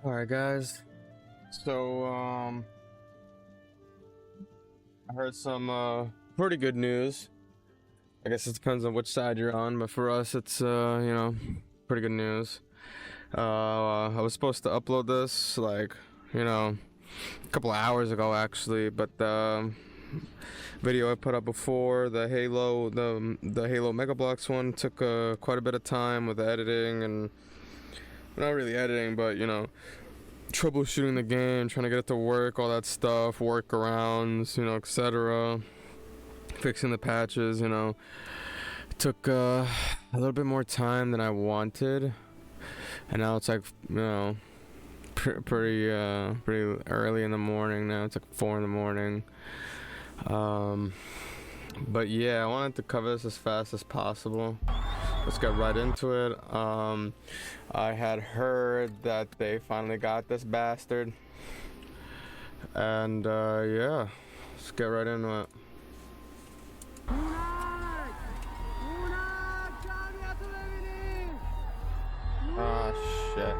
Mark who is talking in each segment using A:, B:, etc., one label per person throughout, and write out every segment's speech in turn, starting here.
A: All right, guys. So, I heard some pretty good news. I guess it depends on which side you're on, but for us, it's pretty good news. I was supposed to upload this like, a couple of hours ago actually, but the video I put up before the Halo Mega Bloks one took quite a bit of time with the editing and not really editing, but troubleshooting the game, trying to get it to work, all that stuff, workarounds, etc. Fixing the patches, It took a little bit more time than I wanted, and now it's like, pretty early in the morning now. It's like 4 in the morning. But yeah, I wanted to cover this as fast as possible. Let's get right into it. I had heard that they finally got this bastard, and yeah, let's get right into it. Ah, shit.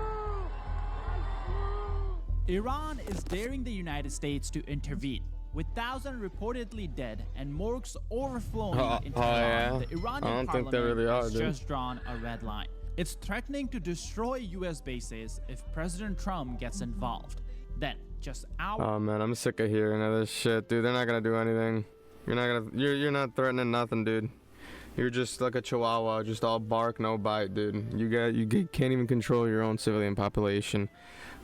B: Iran is daring the United States to intervene. With thousands reportedly dead and morgues overflowing into Iran, the Iranian parliament has just drawn a red line. It's threatening to destroy U.S. bases if President Trump gets involved. Then, just hours.
A: Oh man, I'm sick of hearing of this shit, dude. They're not gonna do anything. You're not threatening nothing, dude. You're just like a chihuahua, just all bark, no bite, dude. You can't even control your own civilian population.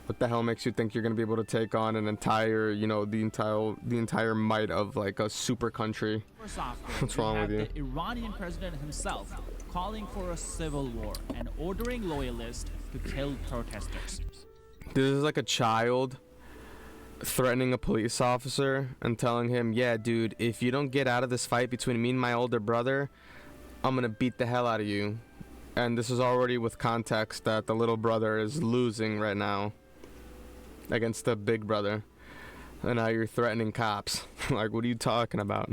A: What the hell makes you think you're gonna be able to take on an entire, the entire might of like a super country? What's wrong with you?
B: The Iranian president himself calling for a civil war and ordering loyalists to kill protesters.
A: This is like a child threatening a police officer and telling him, yeah, dude, if you don't get out of this fight between me and my older brother, I'm gonna beat the hell out of you. And this is already with context that the little brother is losing right now against the big brother, and now you're threatening cops. Like, what are you talking about?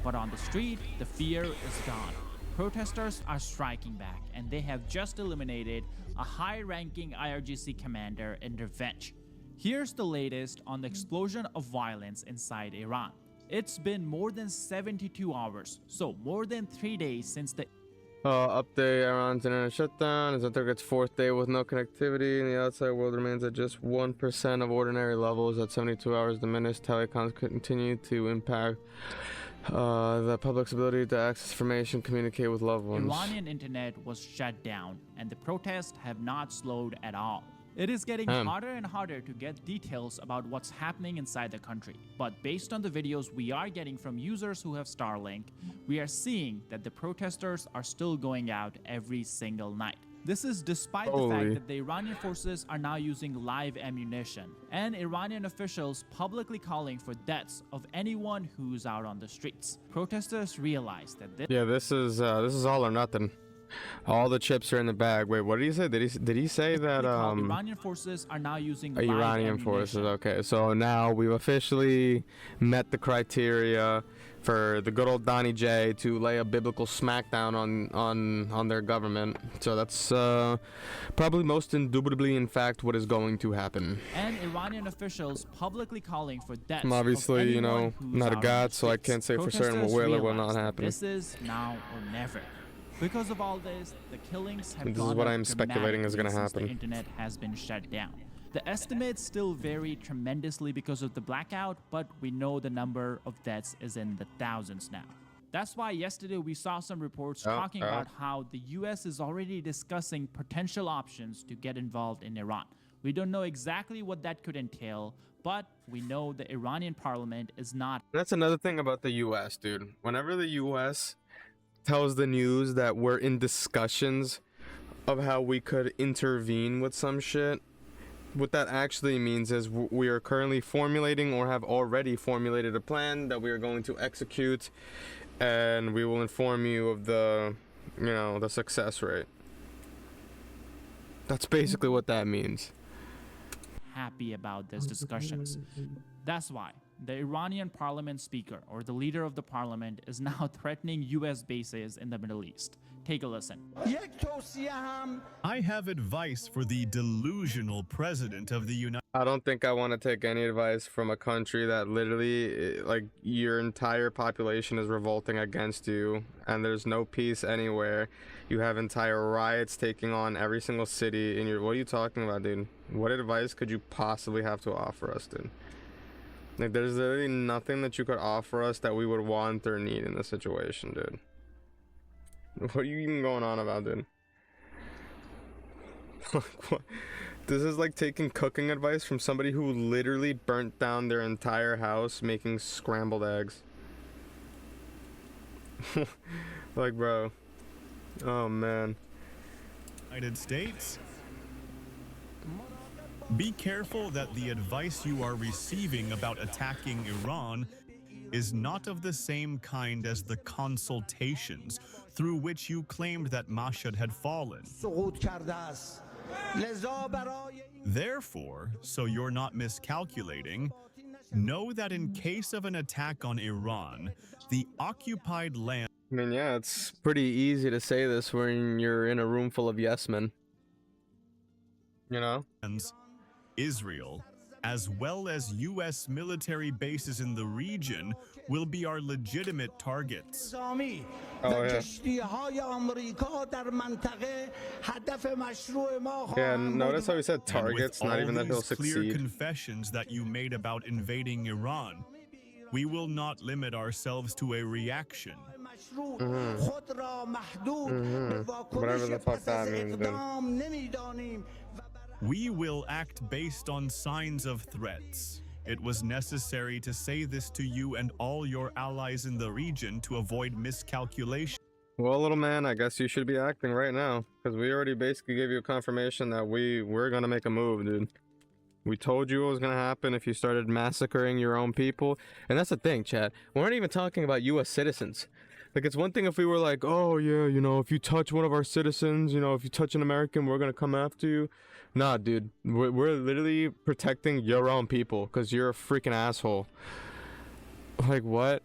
B: But on the street, the fear is gone. Protesters are striking back, and they have just eliminated a high-ranking IRGC commander in revenge. Here's the latest on the explosion of violence inside Iran. It's been more than 72 hours, so more than 3 days since the
A: Update, Iran's internet shutdown. As its 4th day with no connectivity, and the outside world remains at just 1% of ordinary levels. At 72 hours diminished, telecoms continue to impact the public's ability to access information, communicate with loved ones.
B: Iranian internet was shut down, and the protests have not slowed at all. It is getting harder and harder to get details about what's happening inside the country. But based on the videos we are getting from users who have Starlink, we are seeing that the protesters are still going out every single night. This is despite the fact that the Iranian forces are now using live ammunition, and Iranian officials publicly calling for deaths of anyone who's out on the streets. Protesters realize that
A: this is all or nothing. All the chips are in the bag. Wait, what did he say? Did he say that
B: Iranian forces are now using live
A: Iranian
B: ammunition.
A: forces? Okay, so now we've officially met the criteria for the good old Donnie J to lay a biblical smackdown on their government. So that's probably most indubitably, in fact, what is going to happen.
B: And Iranian officials publicly calling for deaths.
A: I'm obviously, not a god, so I can't say for certain what will or will not happen.
B: This is now or never. Because of all this, the killings have
A: this
B: gone
A: is what
B: up
A: I'm speculating is going to
B: since
A: happen.
B: The internet has been shut down. The estimates still vary tremendously because of the blackout, but we know the number of deaths is in the thousands now. That's why yesterday we saw some reports talking about how the US is already discussing potential options to get involved in Iran. We don't know exactly what that could entail, but we know the Iranian parliament is not.
A: That's another thing about the US, dude. Whenever the US tells the news that we're in discussions of how we could intervene with some shit, what that actually means is we are currently formulating or have already formulated a plan that we are going to execute, and we will inform you of the success rate. That's basically what that means.
B: Happy about these discussions. That's why the Iranian parliament speaker, or the leader of the parliament, is now threatening US bases in the Middle East, Take a listen.
C: I have advice for the delusional president of the United
A: I don't think I want to take any advice from a country that literally, like, your entire population is revolting against you, and there's no peace anywhere. You have entire riots taking on every single city in your. What are you talking about, dude? What advice could you possibly have to offer us, dude? Like, there's literally nothing that you could offer us that we would want or need in this situation, dude. What are you even going on about, dude? What? This is like taking cooking advice from somebody who literally burnt down their entire house making scrambled eggs. Like, bro. Oh, man.
C: States. Be careful that the advice you are receiving about attacking Iran is not of the same kind as the consultations through which you claimed that Mashhad had fallen. Therefore, so you're not miscalculating, know that in case of an attack on Iran, the occupied land.
A: I mean, yeah, it's pretty easy to say this when you're in a room full of yes men. You know?
C: Israel, as well as U.S. military bases in the region, will be our legitimate targets.
A: Oh, yeah. Yeah, notice how he said targets, not even that he'll
C: clear
A: succeed.
C: Confessions that you made about invading Iran, we will not limit ourselves to a reaction.
A: Whatever the fuck that means, dude.
C: We will act based on signs of threats. It was necessary to say this to you and all your allies in the region to avoid miscalculation.
A: Well, little man, I guess you should be acting right now, because we already basically gave you a confirmation that we're gonna make a move, dude. We told you what was gonna happen if you started massacring your own people. And that's the thing, chat. We aren't even talking about U.S. citizens. Like, it's one thing if we were like, oh yeah, you know, if you touch one of our citizens, you know, if you touch an American, we're gonna come after you. Nah, dude, we're literally protecting your own people because you're a freaking asshole. Like, what?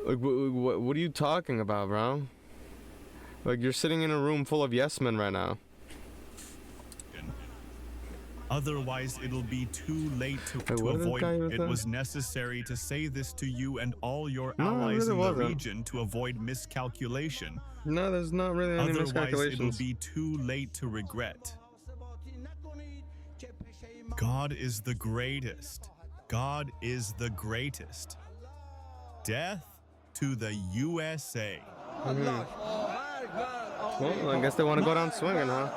A: Like, what are you talking about, bro? Like, you're sitting in a room full of yes men right now.
C: Otherwise, it'll be too late to avoid. It was necessary to say this to you and all your allies in the region to avoid miscalculation.
A: No, there's not really any miscalculations.
C: It'll be too late to regret. God is the greatest. God is the greatest. Death to the USA.
A: Well, I guess they want to go down swinging, huh?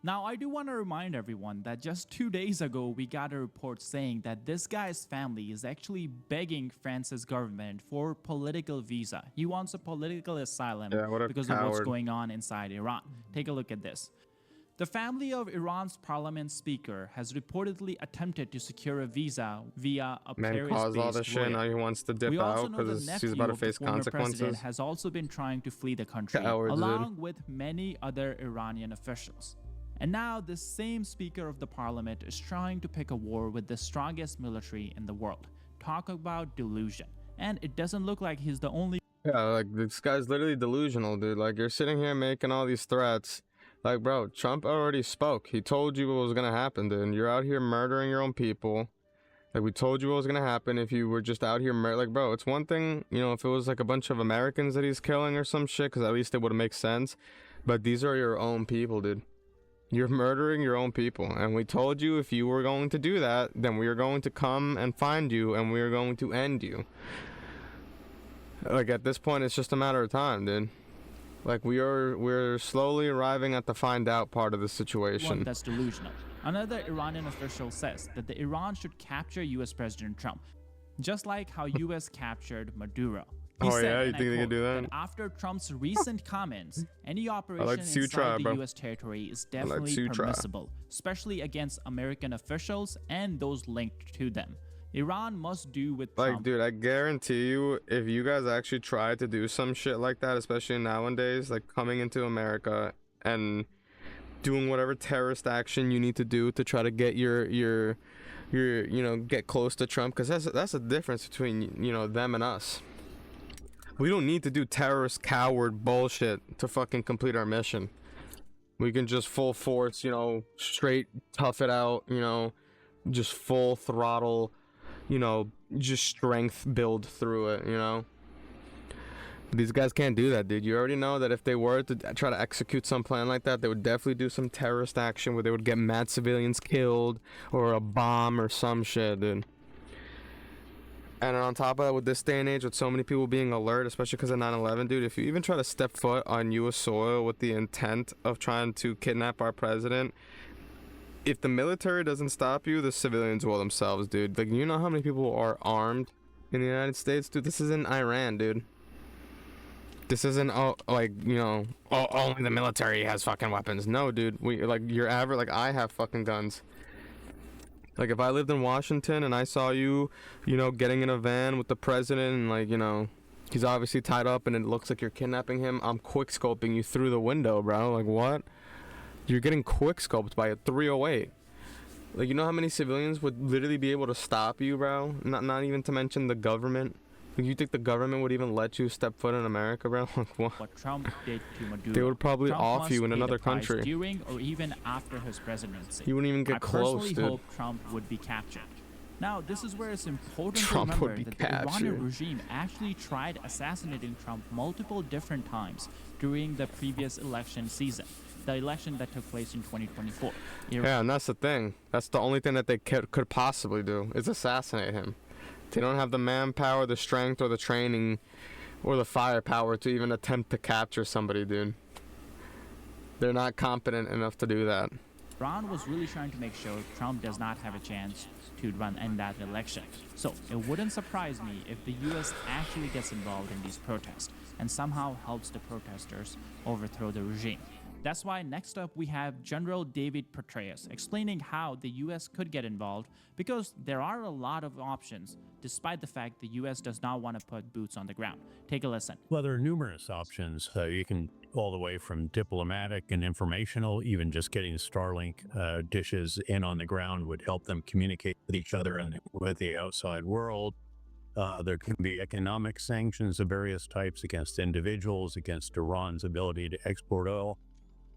B: Now, I do want to remind everyone that just 2 days ago, we got a report saying that this guy's family is actually begging France's government for political visa. He wants a political asylum because of what's going on inside Iran. Take a look at this. The family of Iran's parliament speaker has reportedly attempted to secure a visa via a Paris-based
A: caused all this shit. Now he wants to dip out because he's about to face consequences.
B: President has also been trying to flee the country, along with many other Iranian officials. And now this same speaker of the parliament is trying to pick a war with the strongest military in the world. Talk about delusion. And it doesn't look like he's the only.
A: Yeah, like, this guy's literally delusional, dude. Like, you're sitting here making all these threats. Like, bro, Trump already spoke. He told you what was gonna happen, dude. You're out here murdering your own people. Like, we told you what was gonna happen if you were just out here like, bro, it's one thing, you know, if it was like a bunch of Americans that he's killing or some shit, because at least it would make sense. But these are your own people, dude. You're murdering your own people, and we told you if you were going to do that, then we are going to come and find you, and we are going to end you. Like, at this point, it's just a matter of time, dude. Like, we're slowly arriving at the find out part of the situation.
B: One that's delusional. Another Iranian official says that the Iran should capture U.S. President Trump, just like how U.S. captured Maduro. He said,
A: yeah, you think they can do that?
B: After Trump's recent comments, any operation inside the U.S. territory is definitely permissible, especially against American officials and those linked to them. Iran must do with Trump.
A: Like, dude, I guarantee you, if you guys actually try to do some shit like that, especially nowadays, like coming into America and doing whatever terrorist action you need to do to try to get your you know, get close to Trump, because that's the difference between, you know, them and us. We don't need to do terrorist coward bullshit to fucking complete our mission. We can just full force, you know, straight tough it out, you know, just full throttle, you know, just strength build through it, you know. But these guys can't do that, dude. You already know that if they were to try to execute some plan like that, they would definitely do some terrorist action where they would get mad civilians killed or a bomb or some shit, dude. And on top of that, with this day and age, with so many people being alert, especially because of 9/11, dude, if you even try to step foot on U.S. soil with the intent of trying to kidnap our president, if the military doesn't stop you, the civilians will themselves, dude. Like, you know how many people are armed in the United States, dude? This isn't Iran, dude. This isn't like, you know, only the military has fucking weapons. No, dude. We like your average. Like, I have fucking guns. Like, if I lived in Washington and I saw you, you know, getting in a van with the president and, like, you know, he's obviously tied up and it looks like you're kidnapping him, I'm quick scoping you through the window, bro. Like, what? You're getting quick scoped by a 308. Like, you know how many civilians would literally be able to stop you, bro? Not even to mention the government. Like, you think the government would even let you step foot in America, bro? Like, what?
B: Trump did to Maduro.
A: They would probably
B: Trump
A: off
B: must
A: you in
B: pay
A: another
B: the price
A: country.
B: during or even after his presidency.
A: You wouldn't even get close,
B: I personally
A: dude.
B: hope Trump would be captured. Now, this is where it's important
A: Trump
B: to
A: would
B: remember
A: be
B: that the
A: captured.
B: Iranian regime actually tried assassinating Trump multiple different times during the previous election season, the election that took place in 2024.
A: Yeah, and that's the thing. That's the only thing that they could possibly do is assassinate him. They don't have the manpower, the strength, or the training, or the firepower to even attempt to capture somebody, dude. They're not competent enough to do that.
B: Iran was really trying to make sure Trump does not have a chance to run in that election. So it wouldn't surprise me if the US actually gets involved in these protests and somehow helps the protesters overthrow the regime. That's why next up we have General David Petraeus explaining how the US could get involved, because there are a lot of options despite the fact the US does not want to put boots on the ground. Take a listen.
D: Well, there are numerous options. You can all the way from diplomatic and informational, even just getting Starlink dishes in on the ground would help them communicate with each other and with the outside world. There can be economic sanctions of various types against individuals, against Iran's ability to export oil.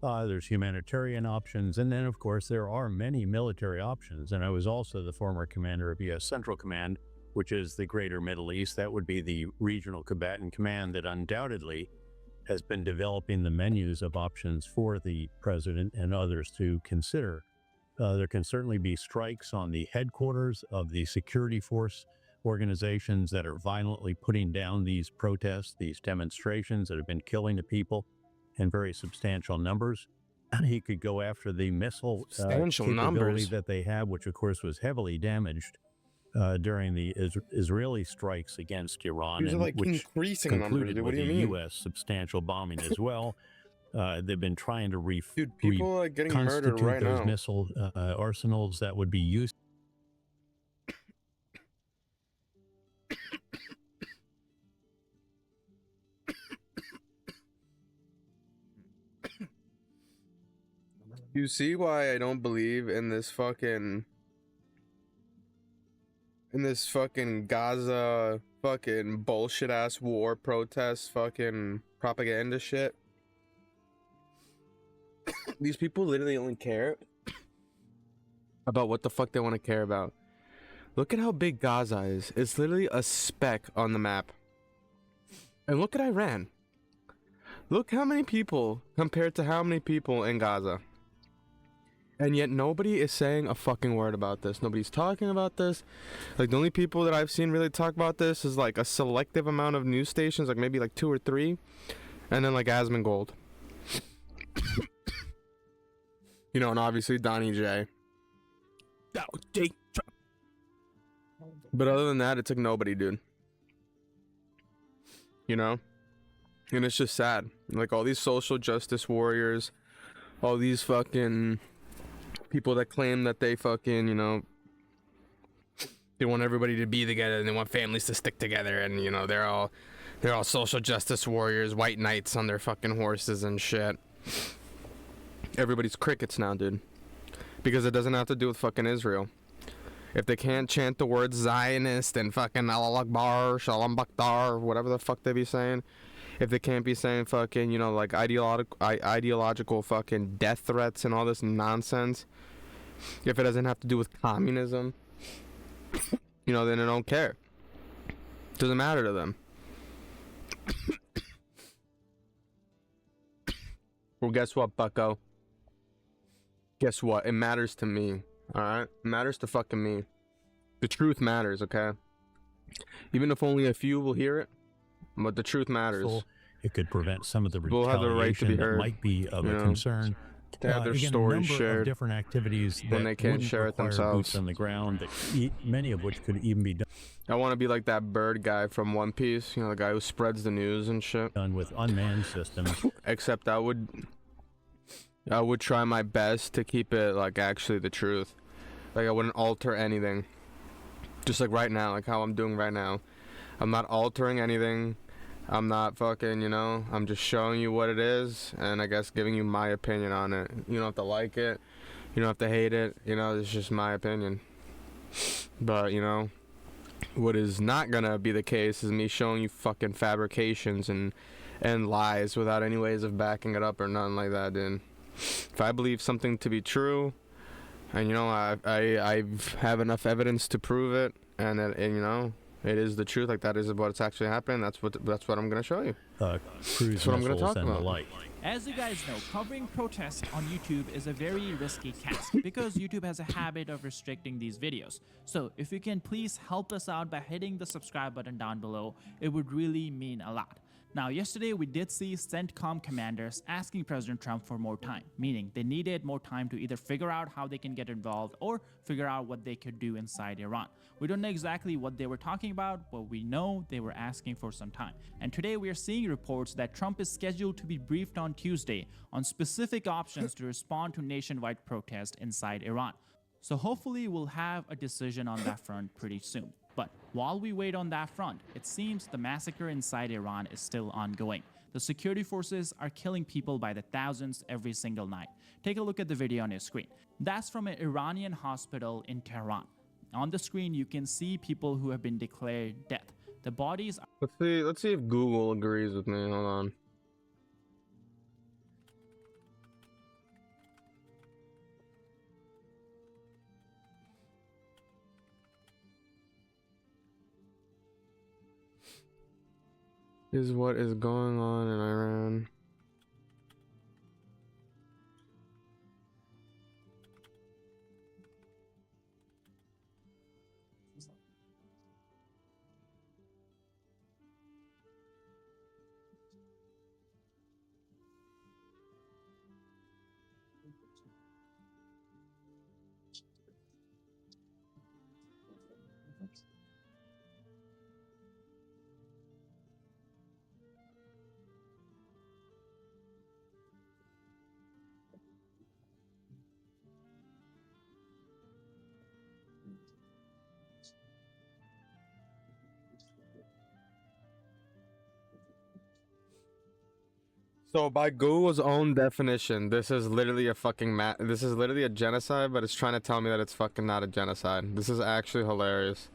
D: There's humanitarian options. And then, of course, there are many military options. And I was also the former commander of U.S. Central Command, which is the Greater Middle East. That would be the regional combatant command that undoubtedly has been developing the menus of options for the president and others to consider. There can certainly be strikes on the headquarters of the security force organizations that are violently putting down these protests, these demonstrations that have been killing the people in very substantial numbers. And he could go after the missile capability that they have, which of course was heavily damaged during the Israeli strikes against Iran,
A: These are like
D: which
A: increasing
D: concluded
A: numbers. What
D: with
A: do you
D: the
A: mean?
D: U.S. substantial bombing as well. They've been trying to
A: Dude, people are getting murdered
D: reconstitute
A: right
D: those
A: now.
D: missile arsenals that would be used.
A: You see why I don't believe in this fucking Gaza fucking bullshit ass war protest fucking propaganda shit? These people literally only care about what the fuck they want to care about. Look at how big Gaza is. It's literally a speck on the map. And look at Iran. Look how many people compared to how many people in Gaza. And yet nobody is saying a fucking word about this. Nobody's talking about this. Like, the only people that I've seen really talk about this is like a selective amount of news stations, like maybe like 2 or 3, and then like Asmongold. You know, and obviously Donnie J. But other than that, it's like nobody, dude. You know? And it's just sad. Like, all these social justice warriors, all these fucking people that claim that they fucking, you know, they want everybody to be together and they want families to stick together, and, you know, they're all social justice warriors, white knights on their fucking horses and shit. Everybody's crickets now, dude. Because it doesn't have to do with fucking Israel. If they can't chant the word Zionist and fucking Allah Akbar, Shalom Bakhdar, whatever the fuck they be saying, if they can't be saying fucking, you know, like ideological fucking death threats and all this nonsense, if it doesn't have to do with communism, you know, then they don't care. Doesn't matter to them. Well, guess what, bucko? Guess what? It matters to me, alright? It matters to fucking me. The truth matters, okay? Even if only a few will hear it, but the truth matters.
D: So it could prevent some of the
A: People have the right to be
D: retaliation that
A: heard,
D: might be of
A: you
D: a
A: know,
D: concern.
A: to have their
D: Again,
A: stories
D: a number
A: shared
D: of different activities
A: when
D: that
A: they can't
D: wouldn't
A: share it
D: require
A: themselves.
D: boots on the ground, that many of which could even be
A: I want to be like that bird guy from One Piece, you know, the guy who spreads the news and shit.
D: done with unmanned systems.
A: Except I would try my best to keep it like actually the truth. Like I wouldn't alter anything. Just like right now, like how I'm doing right now. I'm not altering anything. I'm not fucking, you know, I'm just showing you what it is and I guess giving you my opinion on it. You don't have to like it. You don't have to hate it. You know, it's just my opinion. But, you know, what is not gonna be the case is me showing you fucking fabrications and lies without any ways of backing it up or nothing like that, dude. If I believe something to be true, and you know I have enough evidence to prove it, and you know it is the truth, like that is what's actually happening. That's what I'm gonna show you.
D: Cruise
A: That's what I'm gonna
D: missiles
A: talk
D: and
A: about.
D: the like.
B: As you guys know, covering protests on YouTube is a very risky task because YouTube has a habit of restricting these videos. So if you can please help us out by hitting the subscribe button down below, it would really mean a lot. Now, yesterday we did see CENTCOM commanders asking President Trump for more time, meaning they needed more time to either figure out how they can get involved or figure out what they could do inside Iran. We don't know exactly what they were talking about, but we know they were asking for some time. And today we are seeing reports that Trump is scheduled to be briefed on Tuesday on specific options to respond to nationwide protests inside Iran. So hopefully we'll have a decision on that front pretty soon. But while we wait on that front, it seems the massacre inside Iran is still ongoing. The security forces are killing people by the thousands every single night. Take a look at the video on your screen. That's from an Iranian hospital in Tehran. On the screen, you can see people who have been declared dead. The bodies are
A: Let's see if Google agrees with me. Hold on. Is what is going on in Iran. So by Google's own definition, this is literally a fucking this is literally a genocide, but it's trying to tell me that it's fucking not a genocide. This is actually hilarious.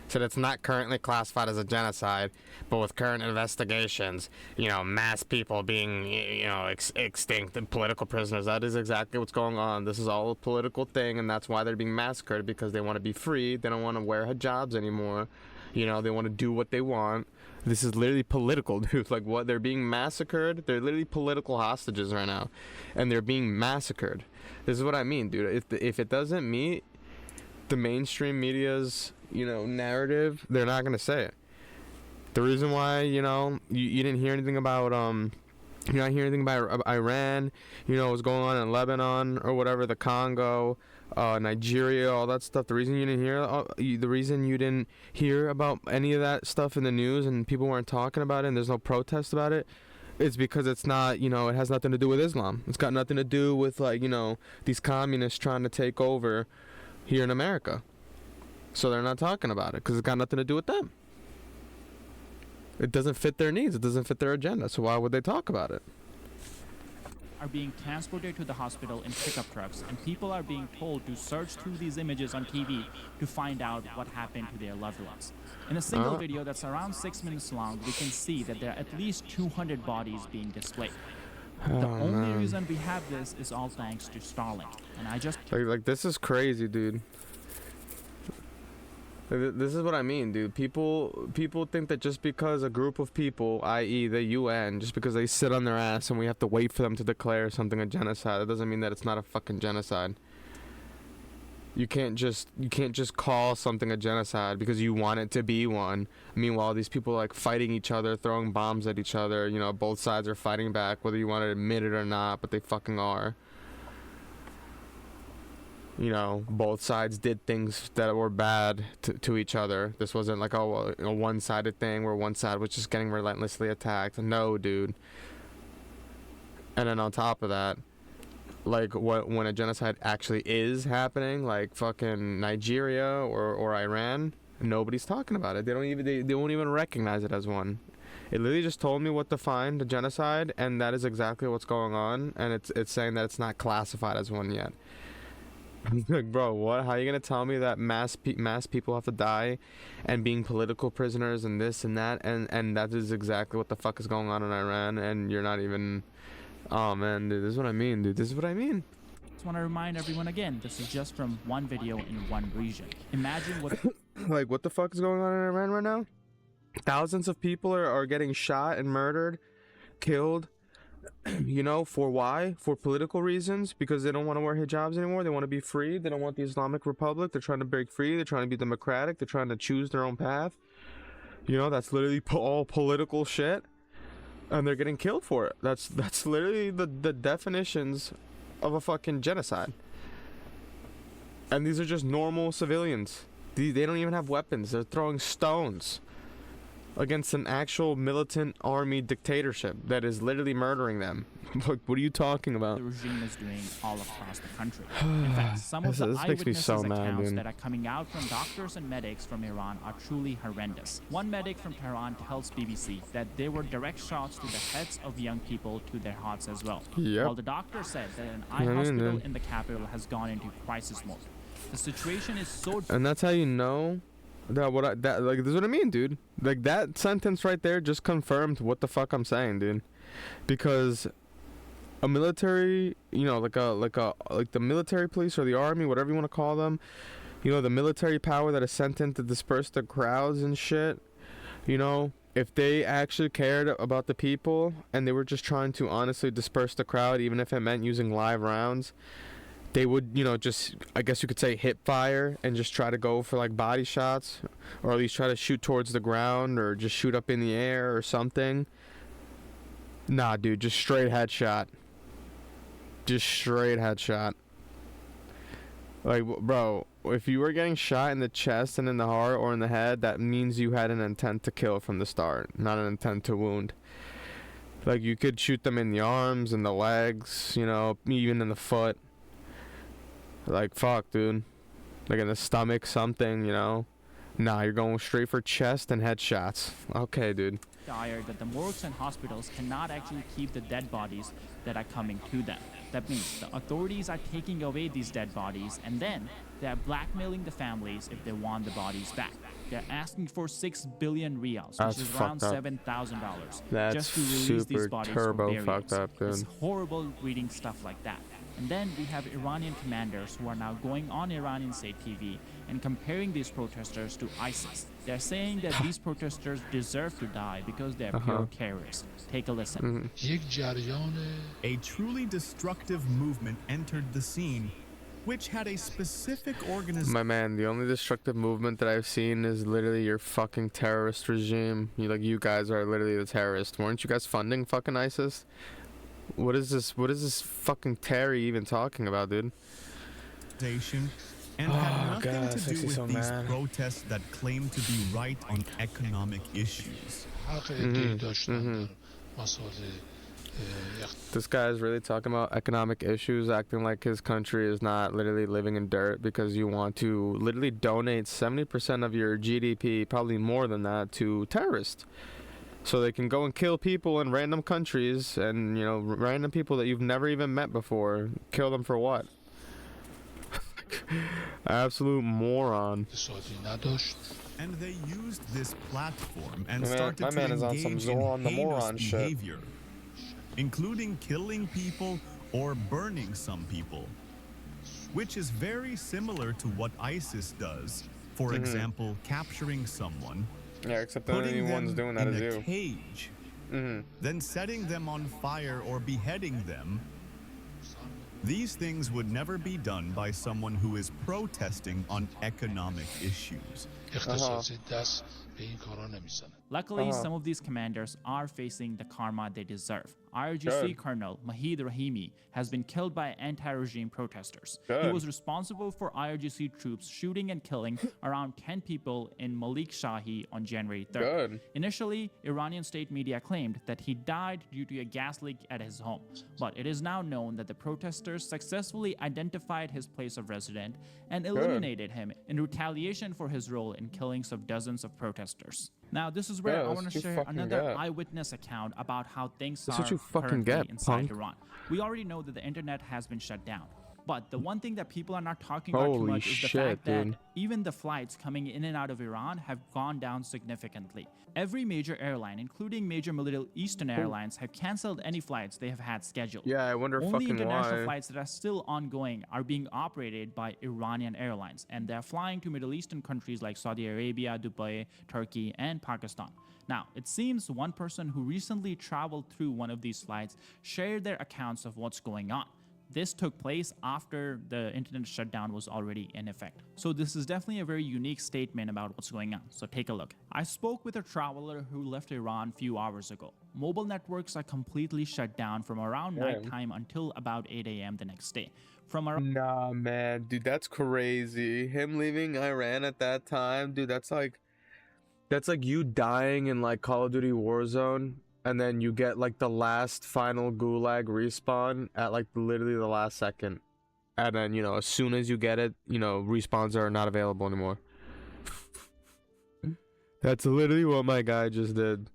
A: So it's not currently classified as a genocide, but with current investigations, you know, mass people being, you know, extinct and political prisoners, that is exactly what's going on. This is all a political thing, and that's why they're being massacred, because they want to be free. They don't want to wear hijabs anymore. You know, they want to do what they want. This is literally political, dude. Like, what? They're being massacred. They're literally political hostages right now, and they're being massacred. This is what I mean, dude. If it doesn't meet the mainstream media's, you know, narrative, they're not gonna say it. The reason why, you know, you didn't hear anything about you're not hearing anything about Iran, you know, what's going on in Lebanon or whatever, the Congo, Nigeria, all that stuff. The reason you didn't hear about any of that stuff in the news and people weren't talking about it and there's no protest about it, it's because it's not, you know, it has nothing to do with Islam. It's got nothing to do with, like, you know, these communists trying to take over here in America. So they're not talking about it because it's got nothing to do with them. It doesn't fit their needs. It doesn't fit their agenda. So why would they talk about it?
B: are are being transported to the hospital in pickup trucks, and people are being told to search through these images on TV to find out what happened to their loved ones. In a single video that's around 6 minutes long, we can see that there are at least 200 bodies being displayed. The only reason we have this is all thanks to Starlink, and I just
A: like this is crazy, dude. This is what I mean, dude. People think that just because a group of people, i.e. the UN, just because they sit on their ass and we have to wait for them to declare something a genocide, that doesn't mean that it's not a fucking genocide. You can't just call something a genocide because you want it to be one. Meanwhile, these people are like fighting each other, throwing bombs at each other. You know, both sides are fighting back, whether you want to admit it or not, but they fucking are. You know, both sides did things that were bad to each other. This wasn't like a one-sided thing where one side was just getting relentlessly attacked. No, dude. And then on top of that, like when a genocide actually is happening, like fucking Nigeria or Iran, nobody's talking about it. They won't even recognize it as one. It literally just told me what to find a genocide, and that is exactly what's going on. And it's saying that it's not classified as one yet. Like, bro, what? How are you gonna tell me that mass people have to die, and being political prisoners and this and that, and that is exactly what the fuck is going on in Iran, and you're not even. Oh man, dude, this is what I mean, dude. This is what I mean.
B: just want to remind everyone again, this is just from one video in one region. Imagine what.
A: Like, what the fuck is going on in Iran right now? Thousands of people are getting shot and murdered, killed. You know, for why? For political reasons, because they don't want to wear hijabs anymore. They want to be free. They don't want the Islamic Republic. They're trying to break free. They're trying to be democratic. They're trying to choose their own path. You know, that's literally all political shit, and they're getting killed for it. That's literally the definitions of a fucking genocide. And these are just normal civilians. They don't even have weapons. They're throwing stones against an actual militant army dictatorship that is literally murdering them. Like, what are you talking about?
B: The regime is doing all across the country. In fact, some of the eyewitnesses accounts that are coming out from doctors and medics from Iran are truly horrendous. One medic from Tehran tells BBC that there were direct shots to the heads of young people to their hearts as well.
A: Yep.
B: While the doctor said that an eye hospital in the capital has gone into crisis mode. The situation is so...
A: And that's how you know that like, this is what I mean, dude. Like, that sentence right there just confirmed what the fuck I'm saying, dude. Because a military, you know, like the military police or the army, whatever you want to call them, you know, the military power that is sent in to disperse the crowds and shit, you know, if they actually cared about the people and they were just trying to honestly disperse the crowd, even if it meant using live rounds, they would, you know, just, I guess you could say, hip fire and just try to go for like body shots, or at least try to shoot towards the ground, or just shoot up in the air or something. Nah, dude, just straight headshot. Just straight headshot. Like, bro, if you were getting shot in the chest and in the heart or in the head, that means you had an intent to kill from the start, not an intent to wound. Like, you could shoot them in the arms, in the legs, you know, even in the foot. Like, fuck, dude. Like, in the stomach, something, you know. Nah, you're going straight for chest and headshots. Okay, dude.
B: Dire that the morgues and hospitals cannot actually keep the dead bodies that are coming to them. That means the authorities are taking away these dead bodies, and then they are blackmailing the families if they want the bodies back. They're asking for 6 billion riyals, which is around $7,000, just to release these bodies for burials.
A: Fucked up, dude.
B: It's horrible reading stuff like that. And then we have Iranian commanders who are now going on Iranian state TV and comparing these protesters to ISIS. They're saying that these protesters deserve to die because they're pure terrorists. Take a listen.
C: A truly destructive movement entered the scene, which had a specific organization.
A: My man, the only destructive movement that I've seen is literally your fucking terrorist regime. You guys are literally the terrorists. Weren't you guys funding fucking ISIS? What is this fucking Terry even talking about, dude?
C: And had nothing to do with these protests that claim to be right on economic issues.
A: This guy is really talking about economic issues, acting like his country is not literally living in dirt because you want to literally donate 70% of your GDP, probably more than that, to terrorists. so they can go and kill people in random countries and, you know, random people that you've never even met before. Kill them for what? Absolute moron.
C: And they used this platform and
A: My man-
C: started
A: my
C: to
A: man is on
C: engage
A: some Zoran
C: in
A: the
C: heinous
A: Moron shit.
C: behavior, including killing people or burning some people, which is very similar to what ISIS does. For example, capturing someone,
A: Yeah, except the only
C: putting
A: one's
C: them
A: doing that
C: in
A: is
C: a
A: you.
C: cage, then setting them on fire or beheading them. These things would never be done by someone who is protesting on economic issues.
B: Luckily, some of these commanders are facing the karma they deserve. IRGC
A: Good.
B: Colonel Mahid Rahimi has been killed by anti-regime protesters. He
A: Good.
B: was responsible for IRGC troops shooting and killing around 10 people in Malik Shahi on January 3rd.
A: Good.
B: Initially, Iranian state media claimed that he died due to a gas leak at his home, but it is now known that the protesters successfully identified his place of residence and eliminated him in retaliation for his role in killings of dozens of protesters. Now, this is where
A: Yeah,
B: I
A: that's
B: want
A: what
B: to
A: you
B: share
A: fucking
B: another
A: get.
B: eyewitness account about how things
A: That's
B: are
A: what you fucking
B: currently
A: get,
B: inside
A: punk.
B: Iran. We already know that the internet has been shut down. But the one thing that people are not talking about too
A: Holy
B: much is the
A: shit,
B: fact that
A: dude.
B: even the flights coming in and out of Iran have gone down significantly. Every major airline, including major Middle Eastern airlines, have canceled any flights they have had scheduled.
A: Yeah, I wonder
B: Only
A: fucking
B: international
A: why.
B: flights that are still ongoing are being operated by Iranian airlines, and they're flying to Middle Eastern countries like Saudi Arabia, Dubai, Turkey, and Pakistan. Now, it seems one person who recently traveled through one of these flights shared their accounts of what's going on. This took place after the internet shutdown was already in effect. So this is definitely a very unique statement about what's going on. So take a look. I spoke with a traveler who left Iran a few hours ago. Mobile networks are completely shut down from around nighttime until about 8 a.m. the next day. From around
A: Nah, man, dude, that's crazy. Him leaving Iran at that time, dude, that's like you dying in like Call of Duty Warzone, and then you get like the last final gulag respawn at like literally the last second. And then, you know, as soon as you get it, you know, respawns are not available anymore. That's literally what my guy just did.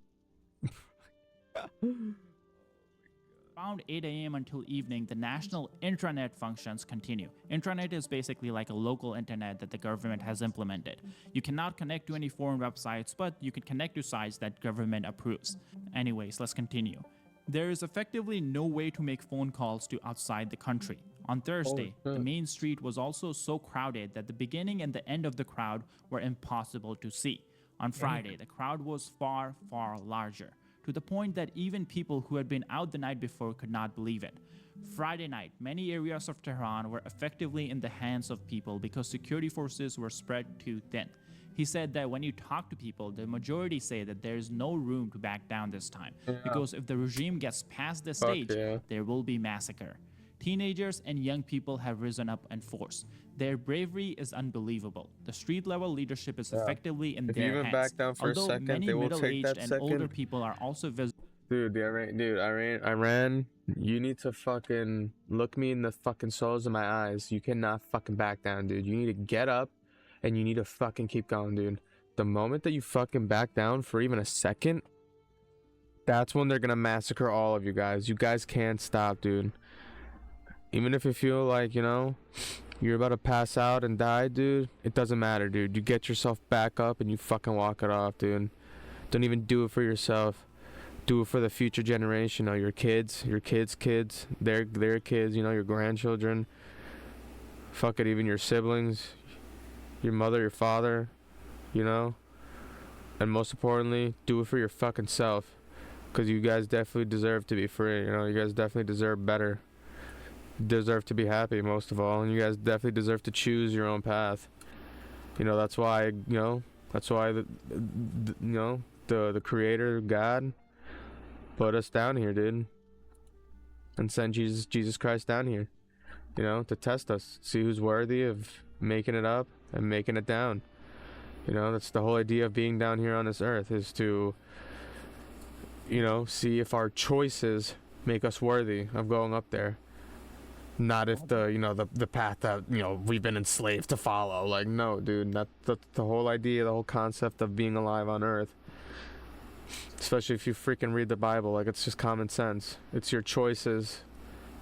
B: around 8 a.m. until evening, the national intranet functions continue. Intranet is basically like a local internet that the government has implemented. You cannot connect to any foreign websites, but you can connect to sites that government approves. Anyways, let's continue. There is effectively no way to make phone calls to outside the country. On Thursday, the main street was also so crowded that the beginning and the end of the crowd were impossible to see. On Friday, the crowd was far, far larger, to the point that even people who had been out the night before could not believe it. Friday night, many areas of Tehran were effectively in the hands of people because security forces were spread too thin. He said that when you talk to people, the majority say that there is no room to back down this time, because if the regime gets past the stage, there will be massacre. Teenagers and young people have risen up in force. Their bravery is unbelievable. The street-level leadership is effectively in
A: If you
B: their
A: even
B: hands.
A: back down for a
B: Although
A: second,
B: many
A: they will take
B: middle-aged
A: that
B: and older
A: second.
B: people are also visible.
A: Dude, Iran, you need to fucking look me in the fucking soles of my eyes. You cannot fucking back down, dude. You need to get up and you need to fucking keep going, dude. The moment that you fucking back down for even a second, that's when they're gonna massacre all of you guys. You guys can't stop, dude. Even if you feel like, you know, you're about to pass out and die, dude, it doesn't matter, dude. You get yourself back up and you fucking walk it off, dude. Don't even do it for yourself. Do it for the future generation, you know, your kids, kids, their kids, you know, your grandchildren. Fuck it, even your siblings, your mother, your father, you know. And most importantly, do it for your fucking self. Because you guys definitely deserve to be free, you know. You guys definitely deserve better. Deserve to be happy, most of all. And you guys definitely deserve to choose your own path. You know, that's why, you know, the creator, God, put us down here, dude. And send Jesus Christ down here, you know, to test us. See who's worthy of making it up and making it down. You know, that's the whole idea of being down here on this earth, is to, you know, see if our choices make us worthy of going up there. Not if the path that, you know, we've been enslaved to follow. Like, no, dude, that's the whole idea, the whole concept of being alive on earth. Especially if you freaking read the Bible, like it's just common sense. It's your choices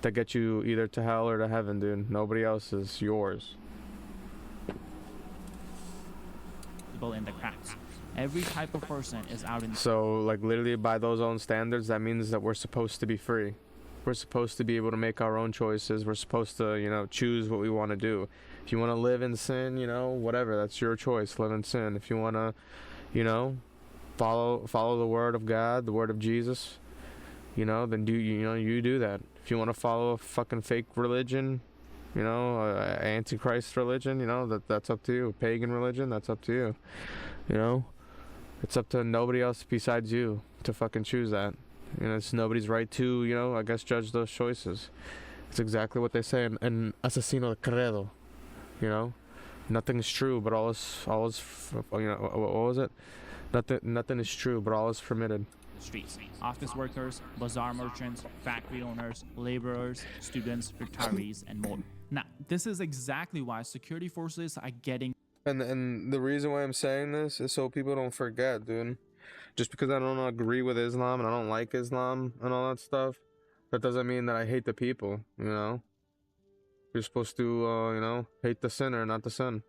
A: that get you either to hell or to heaven, dude. Nobody else is yours.
B: People in the cracks. Every type of person is out in.
A: So, like, literally by those own standards, that means that we're supposed to be free. We're supposed to be able to make our own choices. We're supposed to, you know, choose what we want to do. If you want to live in sin, you know, whatever, that's your choice. Live in sin. If you want to, you know, follow the word of God, the word of Jesus, you know, then you do that. If you want to follow a fucking fake religion, you know, antichrist religion, you know, that's up to you. Pagan religion, that's up to you. You know, it's up to nobody else besides you to fucking choose that. You know, it's nobody's right to, you know, I guess judge those choices. It's exactly what they say in Asesino de Credo. You know, nothing is true, but all is, you know, what was it? Nothing is true, but all is permitted.
B: Streets. Office workers, bazaar merchants, factory owners, laborers, students, retirees, and more. Now, this is exactly why security forces are getting.
A: And the reason why I'm saying this is so people don't forget, dude. Just because I don't agree with Islam and I don't like Islam and all that stuff, that doesn't mean that I hate the people, you know? You're supposed to, you know, hate the sinner, not the sin.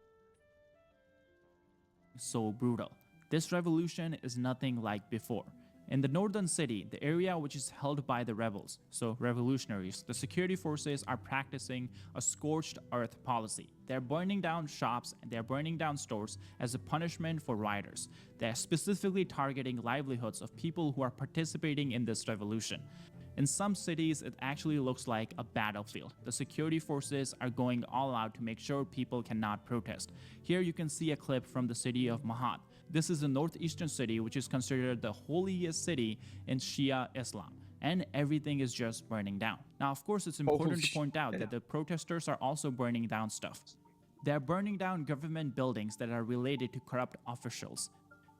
B: So brutal. This revolution is nothing like before. In the northern city, the area which is held by the rebels, so revolutionaries, the security forces are practicing a scorched earth policy. They're burning down shops and they're burning down stores as a punishment for rioters. They're specifically targeting livelihoods of people who are participating in this revolution. In some cities, it actually looks like a battlefield. The security forces are going all out to make sure people cannot protest. Here you can see a clip from the city of Mahat. This is a northeastern city which is considered the holiest city in Shia Islam, and everything is just burning down. Now, of course, it's important to point out that the protesters are also burning down stuff. They're burning down government buildings that are related to corrupt officials.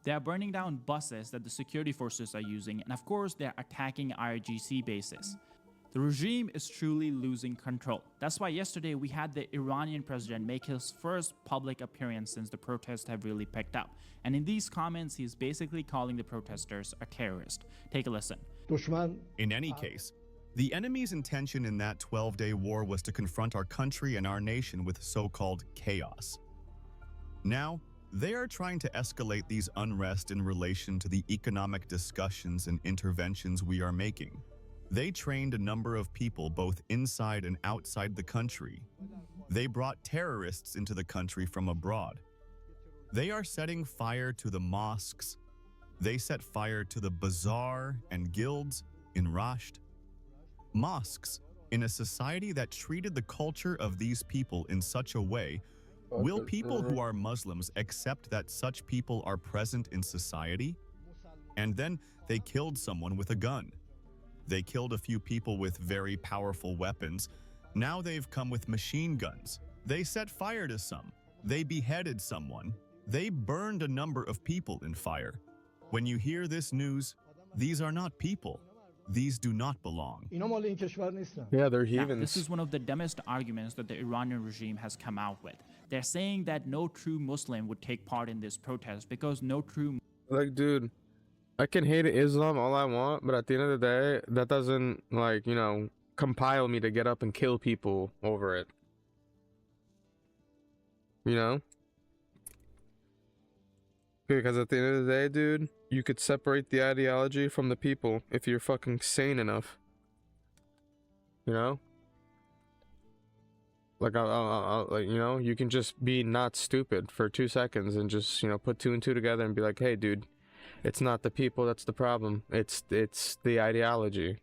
B: They are burning down buses that the security forces are using, and of course, they're attacking IRGC bases. The regime is truly losing control. That's why yesterday we had the Iranian president make his first public appearance since the protests have really picked up. And in these comments, he's basically calling the protesters a terrorist. Take a listen.
C: In any case, the enemy's intention in that 12-day war was to confront our country and our nation with so-called chaos. Now, they are trying to escalate these unrest in relation to the economic discussions and interventions we are making. They trained a number of people both inside and outside the country. They brought terrorists into the country from abroad. They are setting fire to the mosques. They set fire to the bazaar and guilds in Rasht. Mosques, in a society that treated the culture of these people in such a way, will people who are Muslims accept that such people are present in society? And then they killed someone with a gun. They killed a few people with very powerful weapons. Now they've come with machine guns. They set fire to some. They beheaded someone. They burned a number of people in fire. When you hear this news, these are not people. These do not belong.
A: Yeah, they're
B: Now,
A: heathens.
B: this is one of the dumbest arguments that the Iranian regime has come out with. They're saying that no true Muslim would take part in this protest because no true.
A: Like, dude, I can hate Islam all I want, but at the end of the day, that doesn't, like, you know, compile me to get up and kill people over it. You know? Because at the end of the day, dude, you could separate the ideology from the people if you're fucking sane enough. You know? Like, like, you know, you can just be not stupid for 2 seconds and just, you know, put 2 and 2 together and be like, hey, dude, it's not the people that's the problem. It's the ideology.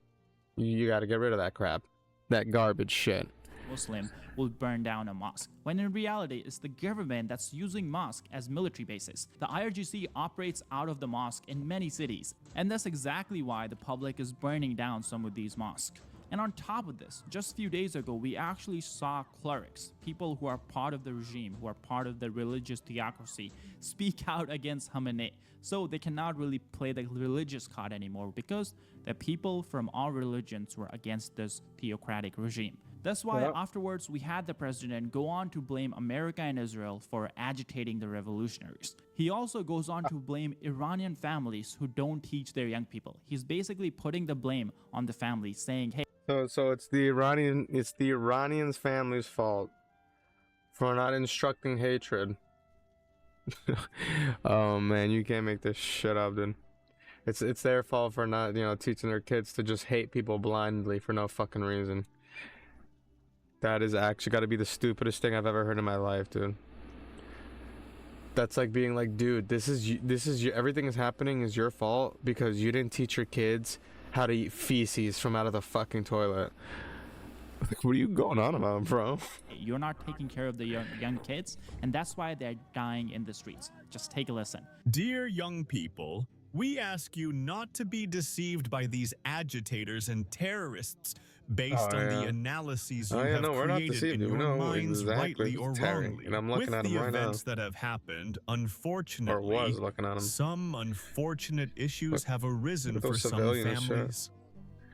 A: You gotta get rid of that crap. That garbage shit.
B: Muslim will burn down a mosque, when in reality it's the government that's using mosques as military bases. The IRGC operates out of the mosque in many cities, and that's exactly why the public is burning down some of these mosques. And on top of this, just a few days ago, we actually saw clerics, people who are part of the regime, who are part of the religious theocracy, speak out against Khamenei. So they cannot really play the religious card anymore because the people from all religions were against this theocratic regime. That's why
A: Yeah.
B: afterwards we had the president go on to blame America and Israel for agitating the revolutionaries. He also goes on to blame Iranian families who don't teach their young people. He's basically putting the blame on the families, saying, hey,
A: So it's the Iranians' family's fault for not instructing hatred. Oh man, you can't make this shit up, dude. It's their fault for not, teaching their kids to just hate people blindly for no fucking reason. That is actually got to be the stupidest thing I've ever heard in my life, dude. That's like being like, dude, this is everything is happening is your fault because you didn't teach your kids how to eat feces from out of the fucking toilet. Like, what are you going on about, bro?
B: you're not taking care of the young kids, and that's why they're dying in the streets. Just take a listen.
C: Dear young people, we ask you not to be deceived by these agitators and terrorists based on the analyses you have
A: we're not
C: created
A: deceived.
C: in
A: We
C: your
A: know
C: minds,
A: exactly
C: rightly or
A: who's Terry,
C: wrongly.
A: and I'm looking
C: With
A: at him
C: the
A: right now.
C: events that have happened,
A: Or
C: unfortunately,
A: was looking at him.
C: some unfortunate issues have arisen
A: Look at
C: for
A: those
C: some
A: civilians, sure.
C: families.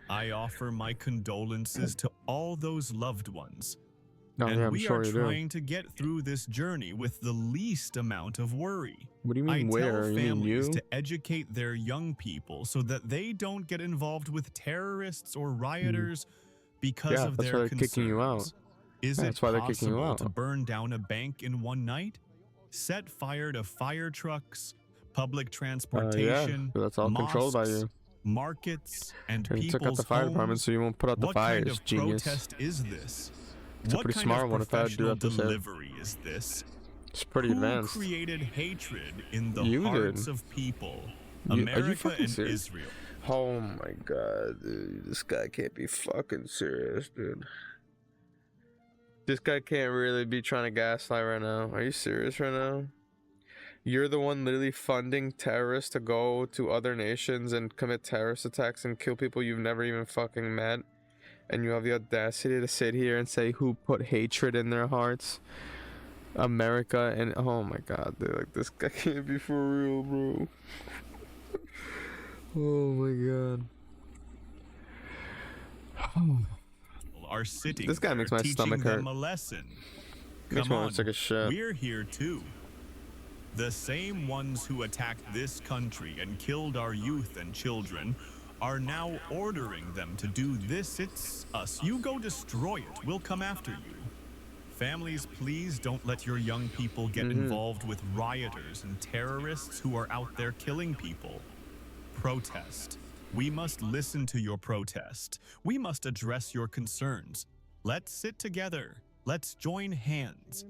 C: I offer my condolences to all those loved ones.
A: No,
C: And
A: yeah, I'm
C: we
A: sure
C: are
A: you do.
C: trying to get through this journey with the least amount of worry.
A: What do you mean
C: I
A: where?
C: tell
A: You mean
C: families
A: you?
C: to educate their young people so that they don't get involved with terrorists or rioters because
A: Yeah,
C: of
A: that's
C: their
A: why they're kicking you out.
C: concerns. Is
A: Yeah,
C: it
A: that's why they're kicking you
C: possible
A: out.
C: to burn down a bank in one night? Set fire to fire trucks, public transportation,
A: but that's all controlled by
C: mosques,
A: you.
C: markets, and
A: And you took out
C: people's
A: the fire department
C: homes?
A: so you won't put out the
C: What
A: fires,
C: kind of
A: genius.
C: protest is this?
A: It's a
C: What
A: pretty
C: kind
A: smart
C: of
A: one if I do
C: professional
A: have to say.
C: delivery is this?
A: It's pretty
C: Who
A: advanced.
C: created hatred in the
A: You
C: hearts
A: did.
C: of people?
A: Are you
C: America
A: fucking
C: and
A: serious?
C: Israel.
A: Oh my god, dude. This guy can't be fucking serious, dude. This guy can't really be trying to gaslight right now. Are you serious right now? You're the one literally funding terrorists to go to other nations and commit terrorist attacks and kill people you've never even fucking met. And you have the audacity to sit here and say who put hatred in their hearts? America. And oh my god, dude, like this guy can't be for real, bro. Oh my god.
C: Are sitting
A: This guy
C: there
A: makes my
C: teaching
A: stomach hurt.
C: them a lesson.
A: Makes
C: Come
A: me
C: on,
A: want to take a shit.
C: we're here too. The same ones who attacked this country and killed our youth and children are now ordering them to do this. It's us. You go destroy it. We'll come after you. Families, please don't let your young people get involved with rioters and terrorists who are out there killing people. Protest. We must listen to your protest. We must address your concerns. Let's sit together. Let's join hands.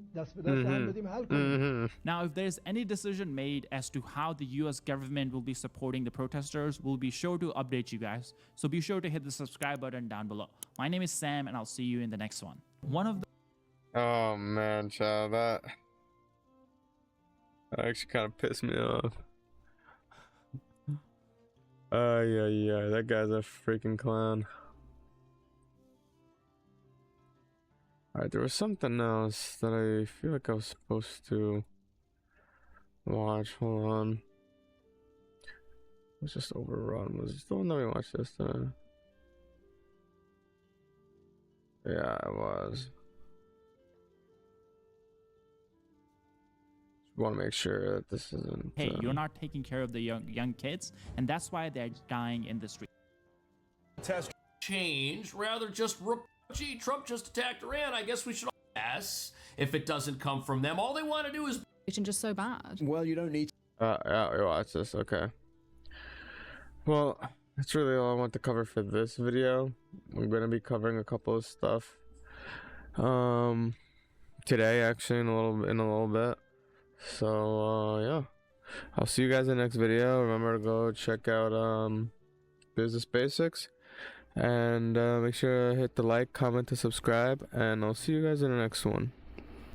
B: Now, if there's any decision made as to how the US government will be supporting the protesters, we'll be sure to update you guys. So be sure to hit the subscribe button down below. My name is Sam, and I'll see you in the next one. One of the
A: Oh man, child, that actually kind of pissed me off. Yeah, that guy's a freaking clown. Alright, there was something else that I feel like I was supposed to watch. Hold on. It was just Overrun. Was it the one that we watched this time? Yeah, it was. Want to make sure that this isn't.
B: hey, you're not taking care of the young kids, and that's why they're dying in the street.
E: Change, rather just gee, Trump just attacked Iran. I guess we should all yes. If it doesn't come from them, all they want to do is
F: And just so bad.
G: Well, you don't need
A: Yeah, we watch this. Okay. Well, that's really all I want to cover for this video. I'm gonna be covering a couple of stuff. Today actually in a little bit. So yeah, I'll see you guys in the next video. Remember to go check out Business Basics, and make sure to hit the like, comment, and subscribe, and I'll see you guys in the next one.